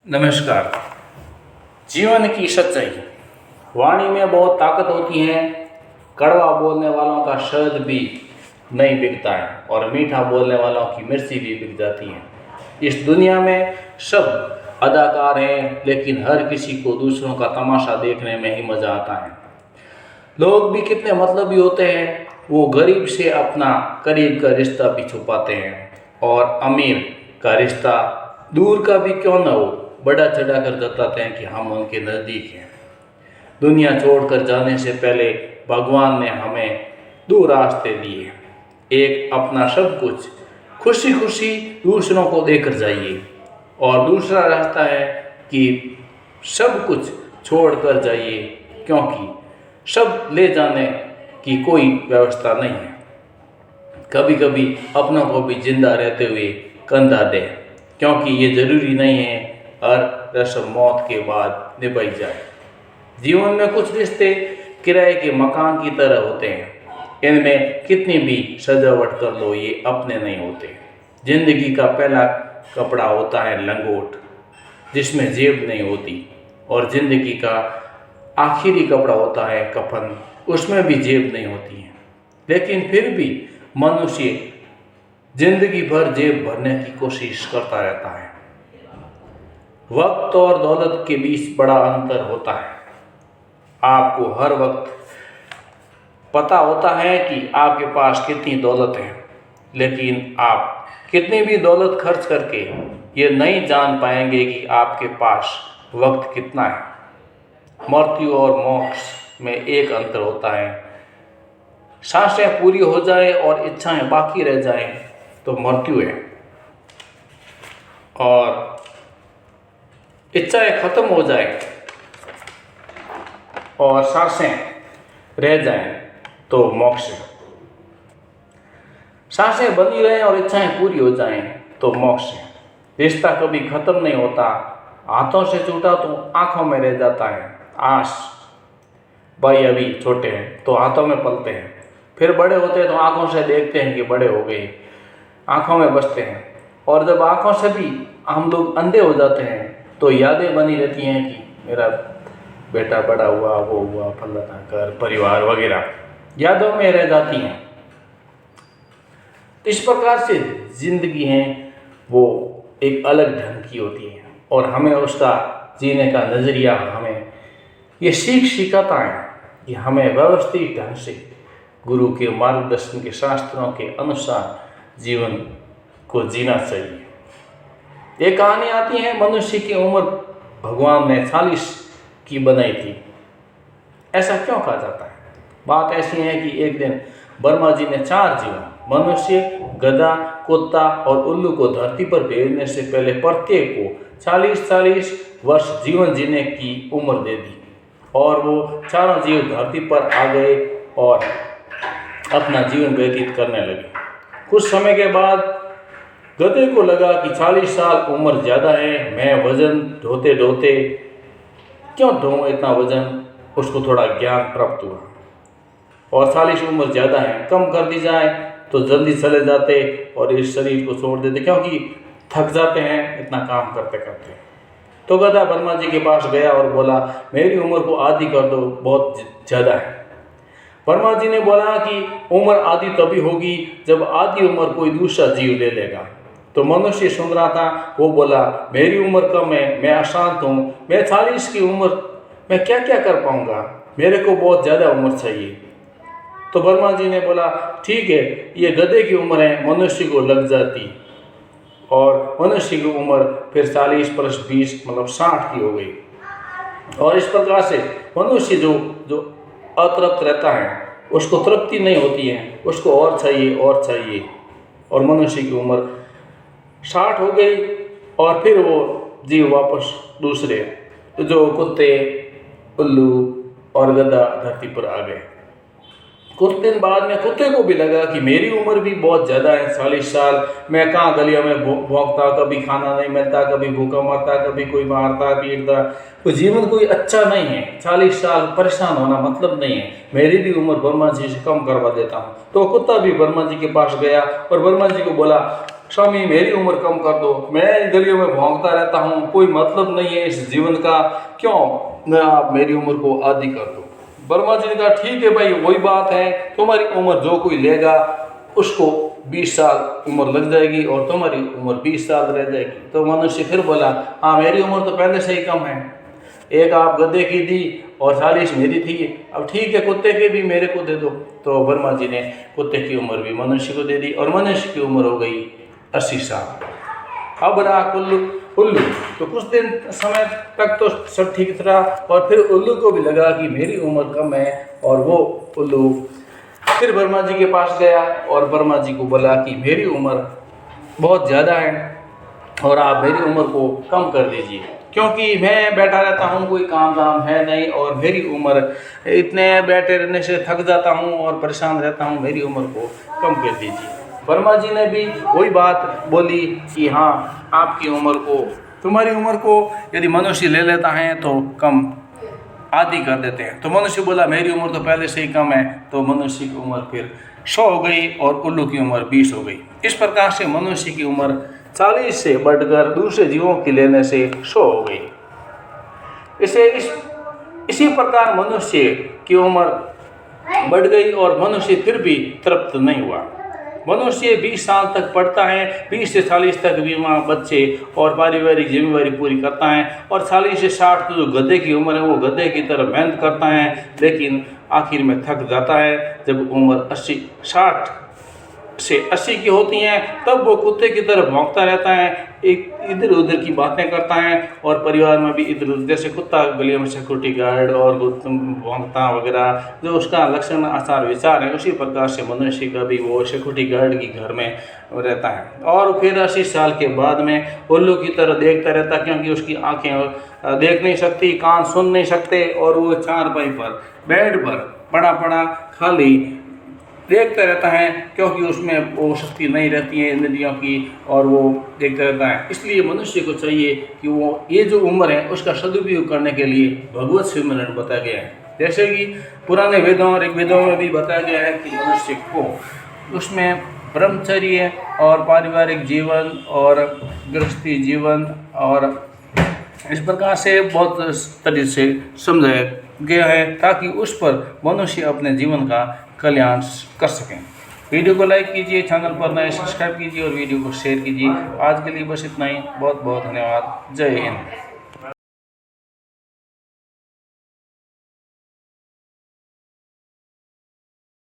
नमस्कार। जीवन की सच्चाई। वाणी में बहुत ताकत होती है। कड़वा बोलने वालों का शहद भी नहीं बिकता है और मीठा बोलने वालों की मिर्ची भी बिक जाती है। इस दुनिया में सब अदाकार हैं, लेकिन हर किसी को दूसरों का तमाशा देखने में ही मज़ा आता है। लोग भी कितने मतलबी होते हैं। वो गरीब से अपना करीब का रिश्ता भी छुपाते हैं और अमीर का रिश्ता दूर का भी क्यों न हो बड़ा चढ़ा कर जताते हैं कि हम उनके नज़दीक हैं। दुनिया छोड़कर जाने से पहले भगवान ने हमें दो रास्ते दिए। एक अपना सब कुछ खुशी खुशी दूसरों को देकर जाइए और दूसरा रास्ता है कि सब कुछ छोड़कर जाइए, क्योंकि सब ले जाने की कोई व्यवस्था नहीं है। कभी कभी अपनों को भी जिंदा रहते हुए कंधा दे, क्योंकि ये ज़रूरी नहीं है हर रस्म मौत के बाद निभाई जाए। जीवन में कुछ रिश्ते किराए के मकान की तरह होते हैं। इनमें कितनी भी सजावट कर लो, ये अपने नहीं होते। जिंदगी का पहला कपड़ा होता है लंगोट, जिसमें जेब नहीं होती, और जिंदगी का आखिरी कपड़ा होता है कफन, उसमें भी जेब नहीं होती है। लेकिन फिर भी मनुष्य जिंदगी भर जेब भरने की कोशिश करता रहता है। वक्त और दौलत के बीच बड़ा अंतर होता है। आपको हर वक्त पता होता है कि आपके पास कितनी दौलत है, लेकिन आप कितनी भी दौलत खर्च करके ये नहीं जान पाएंगे कि आपके पास वक्त कितना है। मृत्यु और मोक्ष में एक अंतर होता है। सांसें पूरी हो जाए और इच्छाएं बाकी रह जाएं तो मृत्यु है, और इच्छाएं खत्म हो जाए और सांसें रह जाएं तो मोक्ष है। सांसें बनी रहें और इच्छाएं पूरी हो जाएं तो मोक्ष है। रिश्ता कभी खत्म नहीं होता। हाथों से छूटा तो आंखों में रह जाता है। आस भाई अभी छोटे हैं तो हाथों में पलते हैं, फिर बड़े होते हैं तो आंखों से देखते हैं कि बड़े हो गए, आंखों में बसते हैं। और जब आंखों से भी हम लोग अंधे हो जाते हैं तो यादें बनी रहती हैं कि मेरा बेटा बड़ा हुआ, वो हुआ, फलाना घर परिवार वगैरह यादों में रह जाती हैं। इस प्रकार से जिंदगी है वो एक अलग ढंग की होती है, और हमें उसका जीने का नज़रिया हमें ये सीख सिखाता है कि हमें व्यवस्थित ढंग से गुरु के मार्गदर्शन के शास्त्रों के अनुसार जीवन को जीना चाहिए। ये कहानी आती है, मनुष्य की उम्र भगवान ने 40 की बनाई थी। ऐसा क्यों कहा जाता है? बात ऐसी है कि एक दिन ब्रह्मा जी ने 4 जीवों मनुष्य, गधा, कुत्ता और उल्लू को धरती पर भेजने से पहले प्रत्येक को 40-40 वर्ष जीवन जीने की उम्र दे दी, और वो चारों जीव धरती पर आ गए और अपना जीवन व्यतीत करने लगे। कुछ समय के बाद गधे को लगा कि 40 साल उम्र ज़्यादा है, मैं वजन ढोते ढोते क्यों ढोऊं इतना वजन। उसको थोड़ा ज्ञान प्राप्त हुआ, और 40 उम्र ज़्यादा है, कम कर दी जाए तो जल्दी चले जाते और इस शरीर को छोड़ देते, क्योंकि थक जाते हैं इतना काम करते करते। तो गधा ब्रह्मा जी के पास गया और बोला, मेरी उम्र को आधी कर दो, बहुत ज़्यादा है। ब्रह्मा जी ने बोला कि उम्र आधी तभी होगी जब आधी उम्र कोई दूसरा जीव ले लेगा। तो मनुष्य सुन रहा था, वो बोला, मेरी उम्र कम है, मैं अशांत हूँ, मैं 40 की उम्र मैं क्या क्या कर पाऊँगा, मेरे को बहुत ज़्यादा उम्र चाहिए। तो ब्रह्मा जी ने बोला, ठीक है, ये गधे की उम्र है, मनुष्य को लग जाती, और मनुष्य की उम्र फिर 40 + 20 मतलब 60 की हो गई। और इस प्रकार से मनुष्य जो अतृप्त रहता है, उसको तृप्ति नहीं होती है, उसको और चाहिए और चाहिए, और मनुष्य की उम्र 60 हो गई। और फिर वो जीव वापस दूसरे जो कुत्ते, उल्लू और गधा धरती पर आ गए। कुछ दिन बाद में कुत्ते को भी लगा कि मेरी उम्र भी बहुत ज़्यादा है, 40 साल, मैं कहाँ गलियों में भौंकता, कभी खाना नहीं मिलता, कभी भूखा मरता, कभी कोई मारता पीटता, तो जीवन कोई अच्छा नहीं है। 40 साल परेशान होना मतलब नहीं है, मेरी भी उम्र ब्रह्मा जी से कम करवा देता हूँ। तो कुत्ता भी ब्रह्मा जी के पास गया और ब्रह्मा जी को बोला, स्वामी मेरी उम्र कम कर दो, मैं गलियों में भौंकता रहता हूँ, कोई मतलब नहीं है इस जीवन का, क्यों मैं आप मेरी उम्र को आधी कर दो। वर्मा जी ने कहा ठीक है भाई, वही बात है, तुम्हारी उम्र जो कोई लेगा उसको 20 साल उम्र लग जाएगी और तुम्हारी उम्र 20 साल रह जाएगी। तो मनुष्य फिर बोला हाँ मेरी उम्र तो पहले से ही कम है, एक आप गधे की दी और 40 मेरी थी, अब ठीक है कुत्ते की भी मेरे को दे दो। तो वर्मा जी ने कुत्ते की उम्र भी मनुष्य को दे दी और मनुष्य की उम्र हो गई 80 साल। अब रहा उल्लू। तो कुछ दिन समय तक तो सब ठीक रहा और फिर उल्लू को भी लगा कि मेरी उम्र कम है और वो उल्लू फिर वर्मा जी के पास गया और वर्मा जी को बोला कि मेरी उम्र बहुत ज़्यादा है और आप मेरी उम्र को कम कर दीजिए, क्योंकि मैं बैठा रहता हूँ, कोई काम धाम है नहीं और मेरी उम्र इतने बैठे रहने से थक जाता हूँ और परेशान रहता हूँ, मेरी उम्र को कम कर दीजिए। वर्मा जी ने भी वही बात बोली कि हाँ आपकी उम्र को, तुम्हारी उम्र को यदि मनुष्य ले लेता है तो कम आधी कर देते हैं। तो मनुष्य बोला मेरी उम्र तो पहले से ही कम है, तो मनुष्य की उम्र फिर 100 हो गई और उल्लू की उम्र 20 हो गई। इस प्रकार से मनुष्य की उम्र 40 से बढ़कर दूसरे जीवों की लेने से 100 हो गई। इसी प्रकार मनुष्य की उम्र बढ़ गई और मनुष्य फिर भी तृप्त नहीं हुआ। मनुष्य 20 साल तक पढ़ता है, 20 से 40 तक बीमा बच्चे और पारिवारिक जिम्मेवारी पूरी करता है और 40 से 60 जो गधे की उम्र है वो गधे की तरह मेहनत करता है, लेकिन आखिर में थक जाता है। जब उम्र 60 से 80 की होती हैं तब वो कुत्ते की तरह भौंकता रहता है, एक इधर उधर की बातें करता है और परिवार में भी इधर उधर, जैसे कुत्ता गलियों में सिक्योरिटी गार्ड और भौंकता वगैरह जो उसका लक्षण आचार विचार है, उसी प्रकार से मनुष्य का भी वो सिक्योरिटी गार्ड की घर में रहता है। और फिर 80 साल के बाद में उल्लू की तरह देखता रहता, क्योंकि उसकी आँखें देख नहीं सकती, कान सुन नहीं सकते और वो चारपाई पर बेड पर पड़ा पड़ा खाली देखता रहता है, क्योंकि उसमें वो शक्ति नहीं रहती है इंद्रियों की और वो देखता रहता है। इसलिए मनुष्य को चाहिए कि वो ये जो उम्र है उसका सदुपयोग करने के लिए भगवत सिमरन बताया गया है। जैसे कि पुराने वेदों और ऋग्वेदों में भी बताया गया है कि मनुष्य को उसमें ब्रह्मचर्य और पारिवारिक जीवन और गृहस्थी जीवन और इस प्रकार से बहुत तरीके से समझाया गया है ताकि उस पर मनुष्य अपने जीवन का कल्याण कर सकें। वीडियो को लाइक कीजिए, चैनल पर नए सब्सक्राइब कीजिए और वीडियो को शेयर कीजिए। आज के लिए बस इतना ही, बहुत बहुत धन्यवाद। जय हिंद।